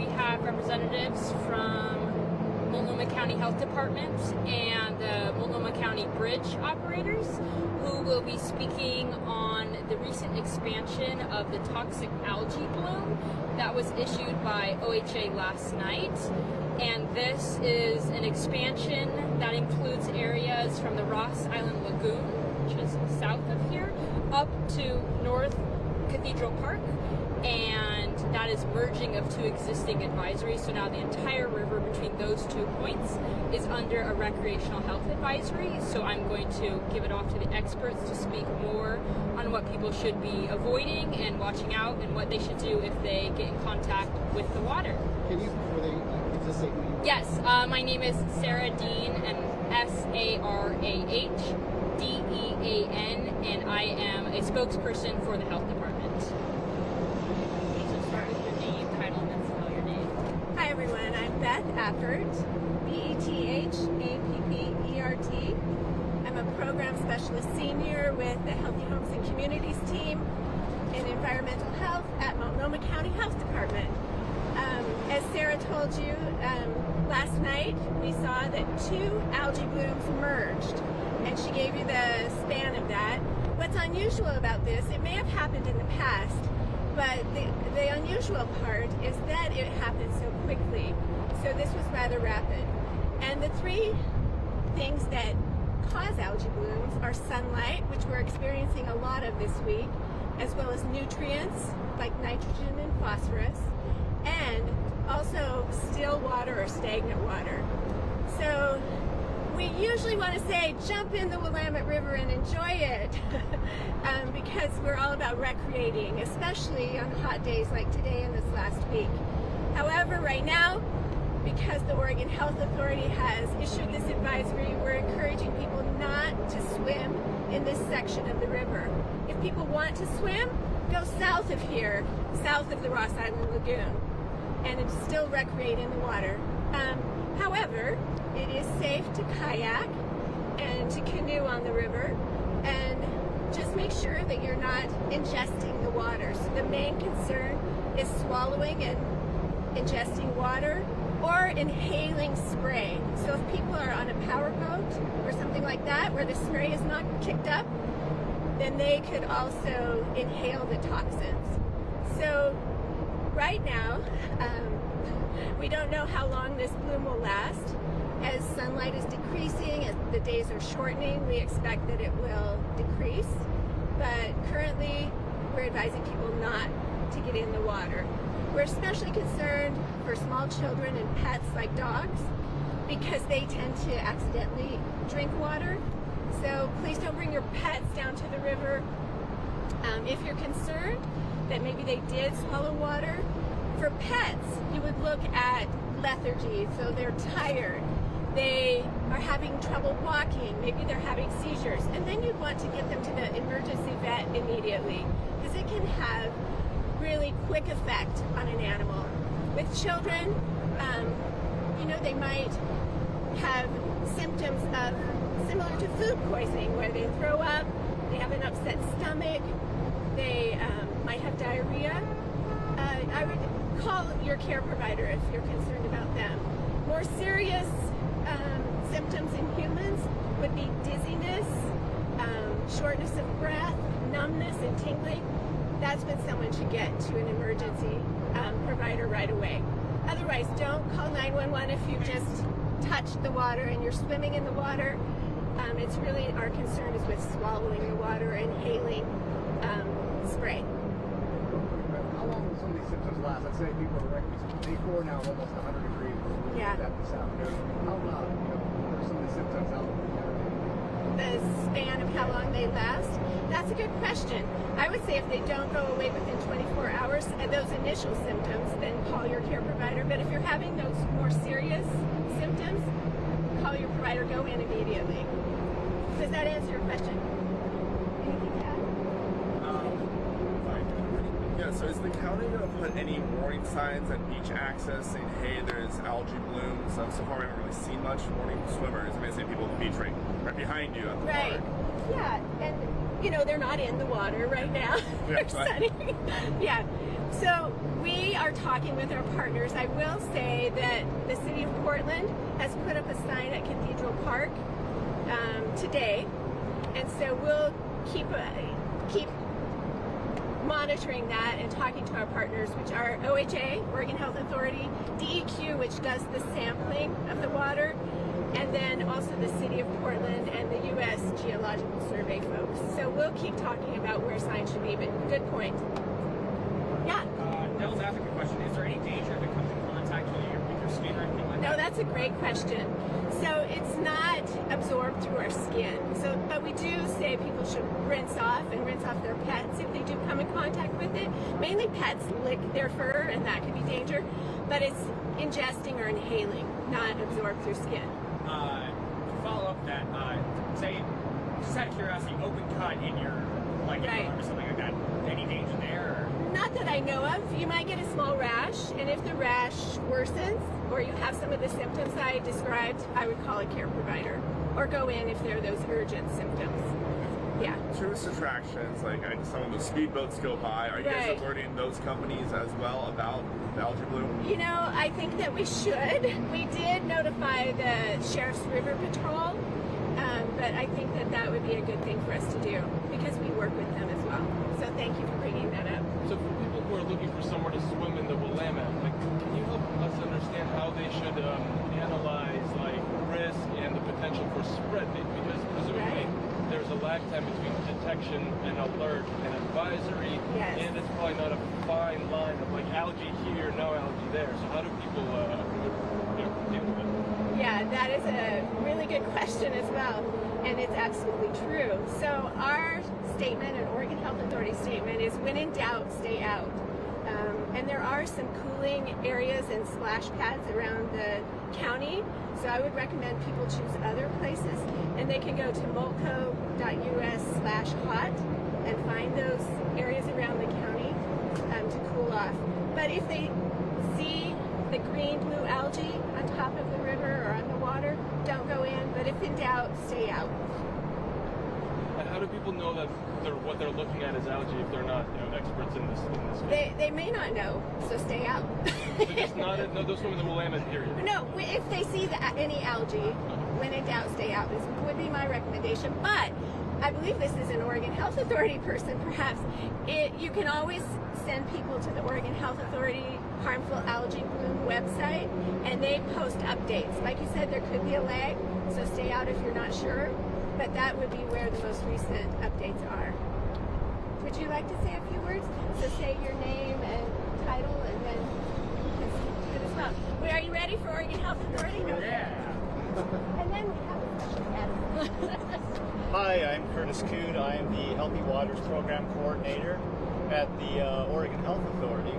we have representatives from Multnomah County Health Department and the Multnomah County Bridge operators who will be speaking on the recent expansion of the toxic algae bloom that was issued by OHA last night. And this is an expansion that includes areas from the Ross Island Lagoon, which is south of here, up to North Cathedral Park. And that is merging of two existing advisories. So now the entire river between those 2 points is under a recreational health advisory. So I'm going to give it off to the experts to speak more on what people should be avoiding and watching out and what they should do if they get in contact with the water. Can you, just say who you are? Yes, my name is Sarah Dean, and SarahDean, and I am a spokesperson for the health department. Hi everyone, I'm Beth Appert, B-E-T-H-A-P-P-E-R-T. I'm a program specialist senior with the Healthy Homes and Communities team in environmental health at Multnomah County Health Department. As Sarah told you, last night we saw that 2 algae blooms merged, and she gave you the span of that. What's unusual about this, it may have happened in the past, but the unusual part is that it happened so quickly. So this was rather rapid. And the 3 things that cause algae blooms are sunlight, which we're experiencing a lot of this week, as well as nutrients like nitrogen and phosphorus, and also still water or stagnant water. So we usually want to say jump in the Willamette River and enjoy it because we're all about recreating, especially on hot days like today and this last week. However, right now, because the Oregon Health Authority has issued this advisory, we're encouraging people not to swim in this section of the river. If people want to swim, go south of here, south of the Ross Island Lagoon, and still recreate in the water. However, it is safe to kayak and to canoe on the river, and just make sure that you're not ingesting the water. So the main concern is swallowing and ingesting water or inhaling spray. So if people are on a powerboat or something like that where the spray is not kicked up, then they could also inhale the toxins. So right now, we don't know how long this bloom will last. As sunlight is decreasing, as the days are shortening, we expect that it will decrease. But currently, we're advising people not to get in the water. We're especially concerned for small children and pets like dogs because they tend to accidentally drink water. So please don't bring your pets down to the river. If you're concerned that maybe they did swallow water, for pets, you would look at lethargy, so they're tired, they are having trouble walking, maybe they're having seizures, and then you'd want to get them to the emergency vet immediately because it can have really quick effect on an animal. With children, they might have symptoms of similar to food poisoning where they throw up, they have an upset stomach, they might have diarrhea. I would call your care provider if you're concerned about them. More serious symptoms in humans would be dizziness, shortness of breath, numbness, and tingling. That's when someone should get to an emergency provider right away. Otherwise, don't call 911 if you've just touched the water and you're swimming in the water. It's really, our concern is with swallowing the water, inhaling spray. How long will some of these symptoms last? Let's say people are like day 4 now, almost 100 degrees. Yeah. This afternoon. How long? What are some of the symptoms? The span of how long they last? That's a good question. I would say if they don't go away within 24 hours, those initial symptoms, then call your care provider. But if you're having those more serious symptoms, call your provider, go in immediately. Does that answer your question? Anything to add? Yeah, so is the county going to put any warning signs at beach access saying, hey, there's algae blooms? So far we haven't really seen much warning swimmers. I mean, I see people at the beach right behind you at the Right. park. Yeah, and you know, they're not in the water right now. They're sunning. Yeah. So we are talking with our partners. I will say that the city of Portland has put up a sign at Cathedral Park today, and so we'll keep monitoring that and talking to our partners, which are OHA, Oregon Health Authority, DEQ, which does the sampling of the water, and then also the City of Portland and the U.S. Geological Survey folks. So we'll keep talking about where signs should be, but good point. Yeah? Devil's advocate question, is there any danger if it comes in contact with your skin or anything like that? No, that's a great question. So it's not absorbed through our skin. So, but we do say people should rinse off their pets if they do come in contact with it. Mainly pets lick their fur, and that could be danger. But it's ingesting or inhaling, not absorbed through skin. To follow up that, say, just out of curiosity, open cut in your like Right. arm or something like that. Any danger there? Or? Not that I know of. You might get a small rash, and if the rash worsens or you have some of the symptoms I described, I would call a care provider or go in if there are those urgent symptoms. Yeah. Tourist attractions, like some of the speedboats go by. Are you guys Right. alerting those companies as well about the algae bloom? You know, I think that we should. We did notify the Sheriff's River Patrol, but I think that that would be a good thing for us to do because we work with them as well. So thank you for bringing that up. So for people who are looking for somewhere to swim in the Willamette, like, can you help us understand how they should analyze like risk and the potential for spread? Because presumably there's a lag time between detection and alert and advisory, Yes. and it's probably not a fine line of like algae here, no algae there. So how do people deal with it? Yeah, that is a really good question as well, and it's absolutely true. So our statement, an Oregon Health Authority statement, is when in doubt, stay out. And there are some cooling areas and splash pads around the county, so I would recommend people choose other places, and they can go to molco.us/hot and find those areas around the county to cool off. But if they see the green-blue algae on top of the river or on the water, don't go in, but if in doubt, stay out. And how do people know that what they're looking at is algae if they're not experts in this field? They may not know, so stay out. So just not those swim in the Willamette period. No, if they see any algae, when in doubt, stay out. This would be my recommendation. But I believe this is an Oregon Health Authority person, perhaps. You can always send people to the Oregon Health Authority Harmful Algae Bloom website, and they post updates. Like you said, there could be a lag, so stay out if you're not sure. But that would be where the most recent updates are. Would you like to say a few words? So say your name and title, and then you can do it as well. Are you ready for Oregon Health Authority? No. Yeah. And then we have a special guest. Hi, I'm Curtis Coon. I am the Healthy Waters Program Coordinator at the Oregon Health Authority.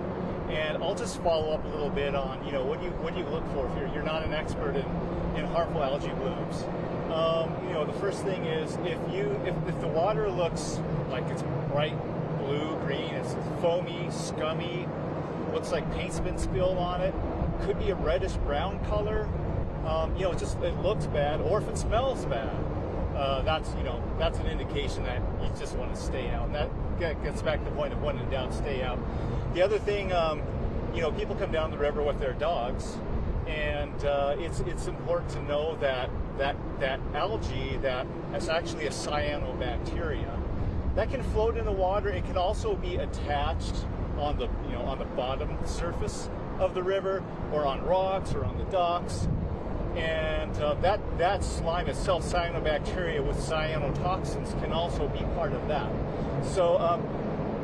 And I'll just follow up a little bit on, what do you look for if you're not an expert in harmful algae blooms. The first thing is if the water looks like it's bright blue, green, it's foamy, scummy, looks like paint's been spilled on it, could be a reddish brown color, it looks bad, or if it smells bad, that's an indication that you just want to stay out. And that gets back to the point of when in doubt, stay out. The other thing, people come down the river with their dogs, and it's important to know that algae that is actually a cyanobacteria that can float in the water. It can also be attached on the bottom surface of the river, or on rocks, or on the docks. And that slime itself, cyanobacteria with cyanotoxins, can also be part of that. So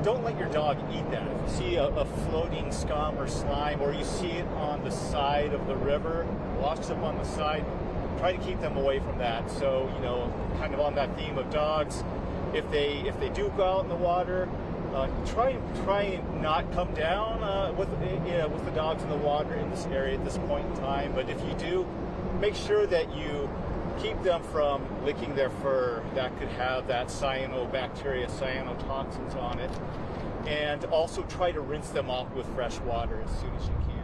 don't let your dog eat that. If you see a floating scum or slime, or you see it on the side of the river, washed up on the side, try to keep them away from that. So, kind of on that theme of dogs, if they do go out in the water, try and not come down with the dogs in the water in this area at this point in time. But if you do, make sure that you keep them from licking their fur. That could have that cyanobacteria, cyanotoxins on it. And also try to rinse them off with fresh water as soon as you can.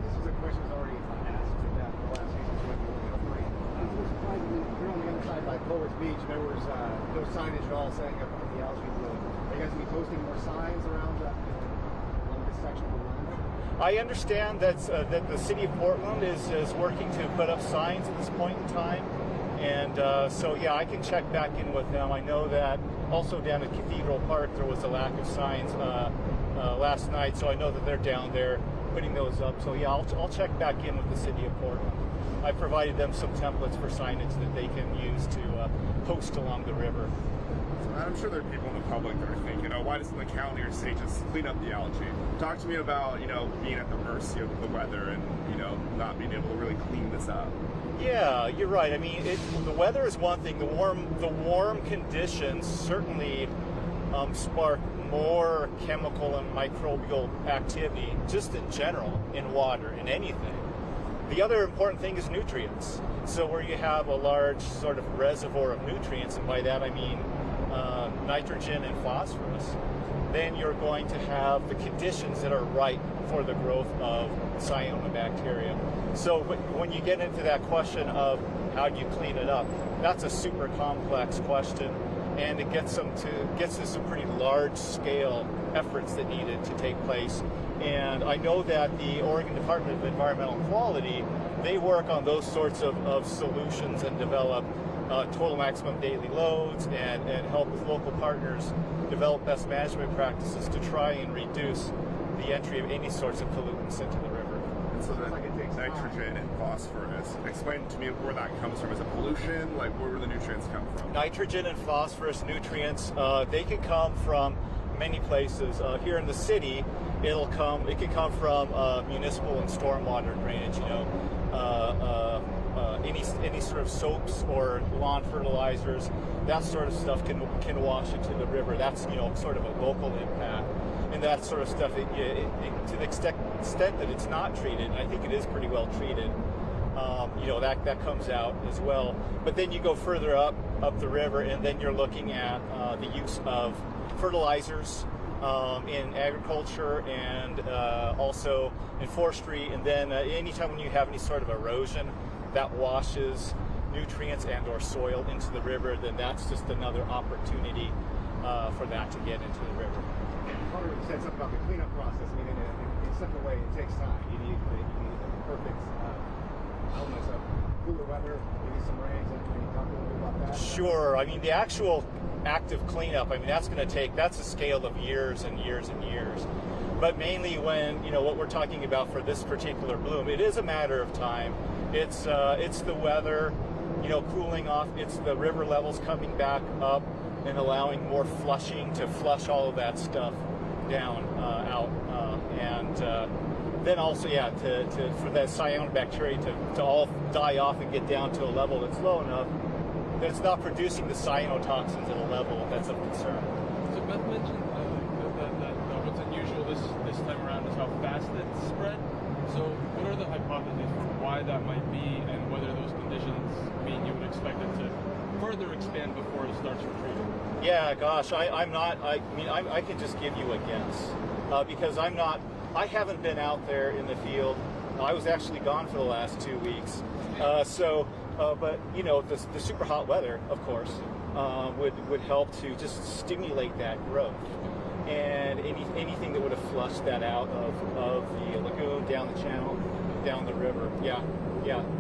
This is a question that's already asked in that last season. You're on the other side by boat. Forwards Beach, there was no signage at all saying about the algae bloom. Are you guys going to be posting more signs around on this section of the land? I understand that the city of Portland is working to put up signs at this point in time. And so, yeah, I can check back in with them. I know that also down at Cathedral Park there was a lack of signs last night, so I know that they're down there putting those up. So, yeah, I'll check back in with the city of Portland. I provided them some templates for signage that they can use to post along the river. So I'm sure there are people in the public that are thinking, oh, why doesn't the county or state just clean up the algae? Talk to me about, being at the mercy of the weather and, not being able to really clean this up. Yeah, you're right. I mean, the weather is one thing. The warm conditions certainly spark more chemical and microbial activity, just in general, in water, in anything. The other important thing is nutrients. So where you have a large sort of reservoir of nutrients, and by that I mean nitrogen and phosphorus, then you're going to have the conditions that are right for the growth of cyanobacteria. So when you get into that question of how do you clean it up, that's a super complex question, and it gets to some pretty large scale efforts that needed to take place. And I know that the Oregon Department of Environmental Quality, they work on those sorts of solutions and develop total maximum daily loads and help with local partners develop best management practices to try and reduce the entry of any sorts of pollutants into the river. And so the nitrogen and phosphorus, explain to me where that comes from. Is it pollution? Like, where do the nutrients come from? Nitrogen and phosphorus nutrients, they can come from many places. Here in the city, it can come from municipal and stormwater drainage, any sort of soaps or lawn fertilizers, that sort of stuff can wash into the river. That's sort of a local impact, and that sort of stuff, to the extent that it's not treated, and I think it is pretty well treated, that comes out as well. But then you go further up the river, and then you're looking at the use of fertilizers in agriculture and also in forestry, and then anytime when you have any sort of erosion that washes nutrients and or soil into the river, then that's just another opportunity for that to get into the river. Hunter said something about the cleanup process. I mean, in a simple way, it takes time. You need the perfect elements of cooler weather, maybe some rains. Can you talk a little bit about that? Sure. I mean, the actual active cleanup, that's a scale of years and years and years. But mainly when, what we're talking about for this particular bloom, it is a matter of time. It's the weather, cooling off. It's the river levels coming back up and allowing more flushing to flush all of that stuff down out, and then also, for that cyanobacteria to all die off and get down to a level that's low enough that it's not producing the cyanotoxins at a level that's of concern. So Beth mentioned that what's unusual this time around is how fast it spread. So what are the hypotheses for why that might be, and whether those conditions mean you would expect it to further expand before it starts retreating? Yeah, gosh, I can just give you a guess because I haven't been out there in the field. I was actually gone for the last 2 weeks. But the super hot weather, of course, would help to just stimulate that growth. And anything that would have flushed that out of the lagoon, down the channel, down the river. Yeah.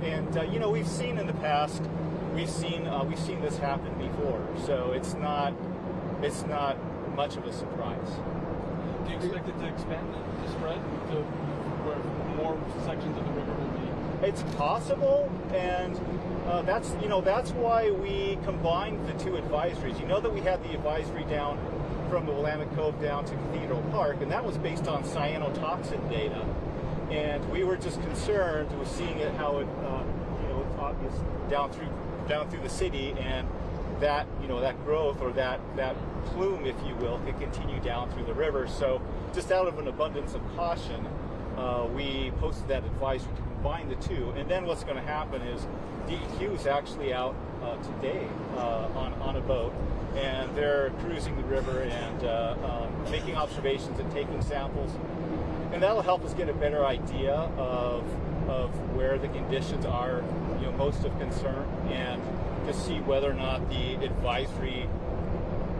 And we've seen in the past, we've seen this happen before. So it's not much of a surprise. Do you expect it to expand, to spread to where more sections of the river will be? It's possible, and that's why we combined the two advisories. You know that we had the advisory down from the Willamette Cove down to Cathedral Park, and that was based on cyanotoxin data. And we were just concerned with seeing it how it, it's obvious down through the city, and that that growth or that plume, if you will, could continue down through the river. So just out of an abundance of caution, we posted that advisory to combine the two. And then what's going to happen is DEQ is actually out today on a boat, and they're cruising the river and making observations and taking samples. And that'll help us get a better idea of where the conditions are, most of concern, and to see whether or not the advisory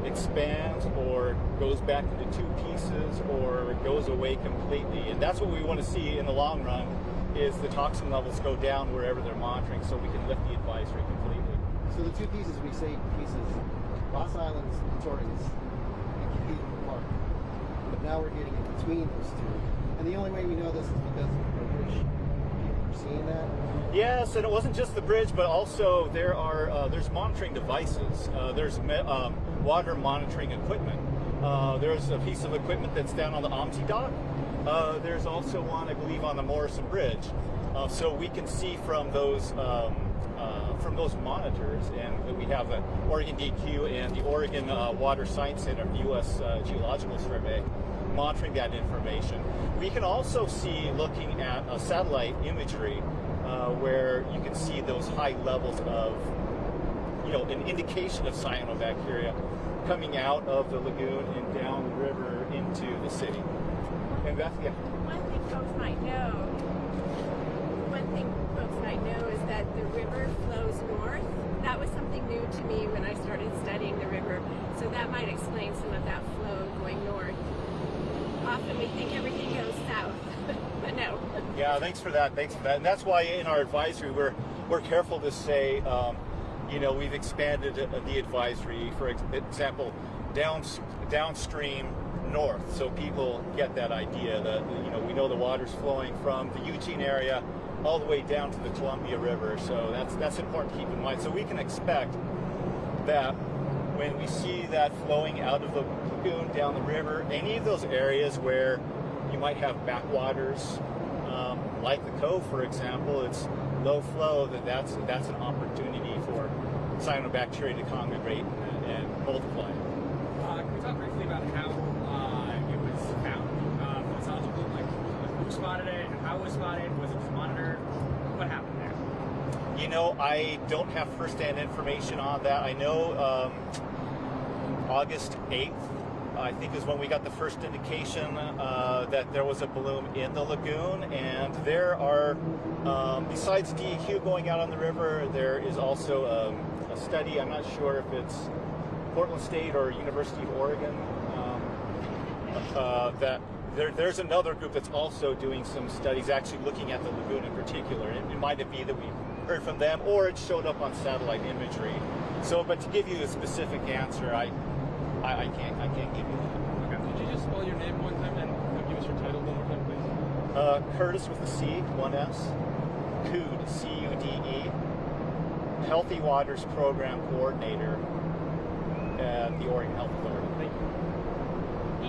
expands or goes back into 2 pieces or goes away completely. And that's what we want to see in the long run, is the toxin levels go down wherever they're monitoring, so we can lift the advisory completely. So the 2 pieces, we say pieces, Ross Islands and Torres, and keep them apart. But now we're getting in between those 2. And the only way we know this is because of the bridge. People are seeing that. Yes, and it wasn't just the bridge, but also there's monitoring devices. There's water monitoring equipment. There's a piece of equipment that's down on the Omti dock. There's also one, I believe, on the Morrison Bridge. So we can see from those monitors, and we have the Oregon DQ and the Oregon Water Science Center, the U.S. Geological Survey, monitoring that information. We can also see, looking at satellite imagery, where you can see those high levels of, an indication of cyanobacteria coming out of the lagoon and down the river into the city. And that's, yeah. One thing folks might know is that the river flows north. That was something new to me when I started studying the river. So that might explain some of that flow going north. Often we think everything goes south, but no. Yeah, thanks for that. And that's why in our advisory we're careful to say, we've expanded the advisory, for example, downstream north, so people get that idea that we know the water's flowing from the Eugene area all the way down to the Columbia River. So that's important to keep in mind. So we can expect that when we see that flowing out of the lagoon down the river, any of those areas where you might have backwaters, like the Cove, for example, it's low flow, that's an opportunity for cyanobacteria to congregate and multiply. Can we talk briefly about how it was found? Philosophical, like who spotted it and how it was spotted? Was it just monitored? What happened there? I don't have first-hand information on that. I know August 8th, I think, is when we got the first indication that there was a bloom in the lagoon. And there are, besides DEQ going out on the river, there is also a study, I'm not sure if it's Portland State or University of Oregon, that there's another group that's also doing some studies actually looking at the lagoon in particular. It might be that we heard from them, or it showed up on satellite imagery. So, but to give you a specific answer, I can't give you that. Okay. Could you just spell your name one time and give us your title one more time, please? Curtis with a C, 1S, Cude, C-U-D-E, Healthy Waters Program Coordinator at the Oregon Health Authority. Thank you.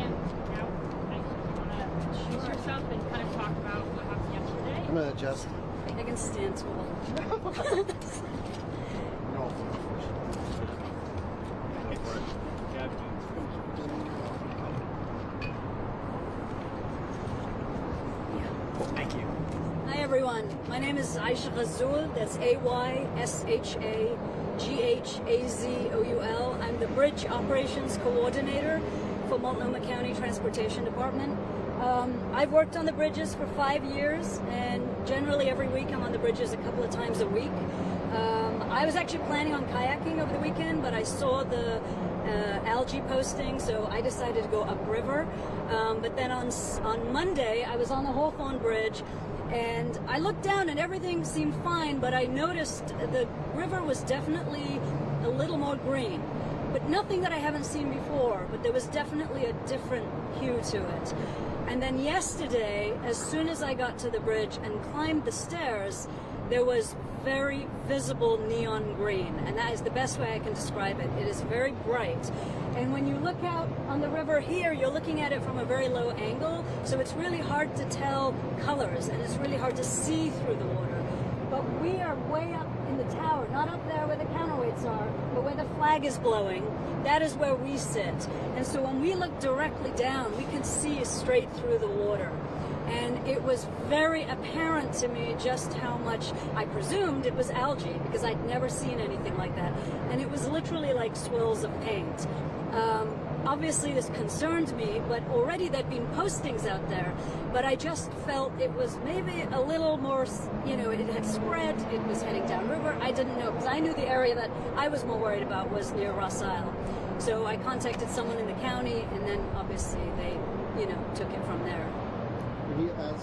And now, I want to introduce yourself and kind of talk about what happened yesterday. I'm going to adjust. I can stand tall. Thank you. Hi everyone, my name is Aisha Ghazul, that's A-Y-S-H-A-G-H-A-Z-O-U-L. I'm the Bridge Operations Coordinator for Multnomah County Transportation Department. I've worked on the bridges for 5 years, and generally every week I'm on the bridges a couple of times a week. I was actually planning on kayaking over the weekend, but I saw the algae posting, so I decided to go upriver. But then on Monday, I was on the Hawthorne Bridge, and I looked down and everything seemed fine, but I noticed the river was definitely a little more green. But nothing that I haven't seen before, but there was definitely a different hue to it. And then yesterday, as soon as I got to the bridge and climbed the stairs, there was very visible neon green, and that is the best way I can describe it. It is very bright. And when you look out on the river here, you're looking at it from a very low angle, so it's really hard to tell colors, and it's really hard to see through the water. But we are way up in the tower, not up there where the counterweights are, but where the flag is blowing. That is where we sit. And so when we look directly down, we can see straight through the water. And it was very apparent to me just how much I presumed it was algae, because I'd never seen anything like that. And it was literally like swirls of paint. obviously this concerned me, but already there'd been postings out there. But I just felt it was maybe a little more, it had spread, it was heading downriver. I didn't know, because I knew the area that I was more worried about was near Ross Isle. So I contacted someone in the county, and then obviously they, took it from there.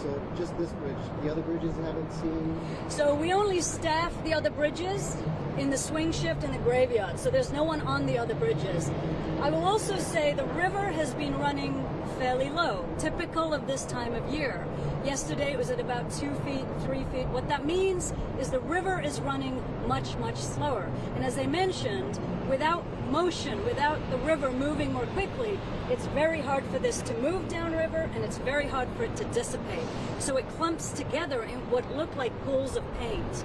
So just this bridge, the other bridges haven't seen? So we only staff the other bridges in the swing shift and the graveyard, so there's no one on the other bridges. I will also say the river has been running fairly low, typical of this time of year. Yesterday it was at about 2 feet, 3 feet. What that means is the river is running much, much slower. And as I mentioned, without motion, without the river moving more quickly, it's very hard for this to move downriver, and it's very hard for it to dissipate. So it clumps together in what look like pools of paint.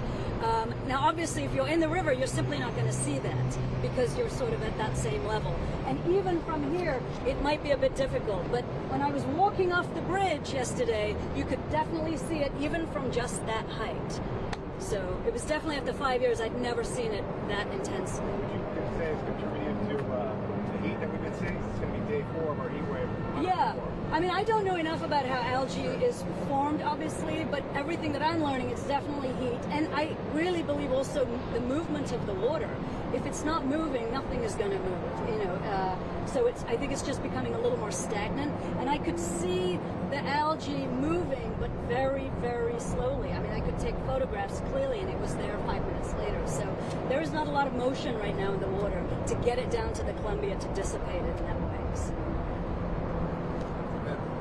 Now obviously if you're in the river, you're simply not going to see that because you're sort of at that same level. And even from here, it might be a bit difficult. But when I was walking off the bridge yesterday, you could definitely see it even from just that height. So it was definitely, after 5 years, I'd never seen it that intensely. Would you say it's contributed to the heat that we've been seeing? It's going to be day 4 of our heat wave. Yeah. I mean, I don't know enough about how algae is formed, obviously, but everything that I'm learning, it's definitely heat. And I really believe also the movement of the water. If it's not moving, nothing is going to move, So I think it's just becoming a little more stagnant. And I could see the algae moving, but very, very slowly. I mean, I could take photographs clearly, and it was there 5 minutes later. So there is not a lot of motion right now in the water to get it down to the Columbia to dissipate it in that way. So.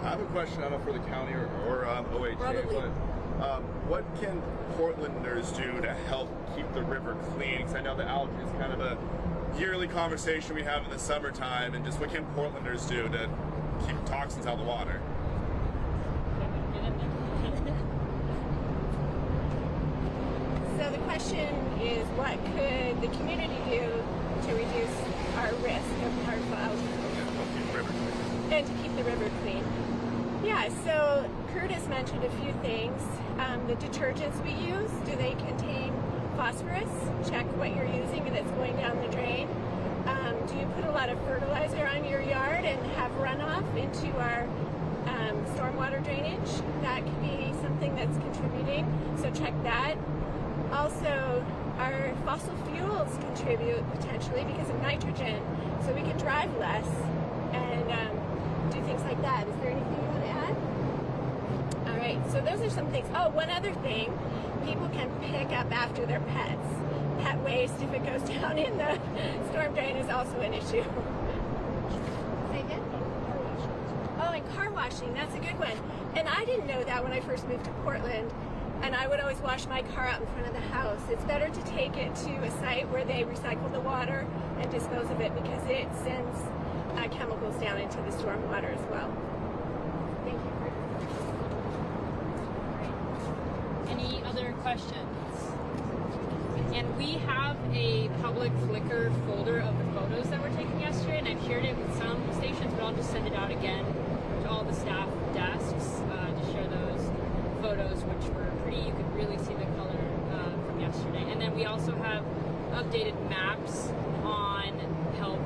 I have a question, I don't know for the county or OHA, Probably. but what can Portlanders do to help keep the river clean? Because I know the algae is kind of a yearly conversation we have in the summertime, and just what can Portlanders do to keep toxins out of the water? So the question is, what could the community do to reduce our risk of harmful algae Keep the river clean. and to keep the river clean? Yeah, so Curtis mentioned a few things. The detergents we use, do they contain phosphorus? Check what you're using and it's going down the drain. Do you put a lot of fertilizer on your yard and have runoff into our stormwater drainage? That could be something that's contributing, so check that. Also, our fossil fuels contribute potentially because of nitrogen, so we can drive less and do things like that. Is there anything you want to add? All right, so those are some things. Oh, one other thing, people can pick up after their pets. Pet waste, if it goes down in the storm drain, is also an issue. Say again? Oh, and car washing, that's a good one. And I didn't know that when I first moved to Portland, and I would always wash my car out in front of the house. It's better to take it to a site where they recycle the water and dispose of it because it sends chemicals down into the storm water as well. Thank you. Any other questions? And we have a public Flickr folder of the photos that were taken yesterday, and I've shared it with some stations, but I'll just send it out again to all the staff desks to share those photos, which were pretty. You could really see the color from yesterday. And then we also have updated maps on help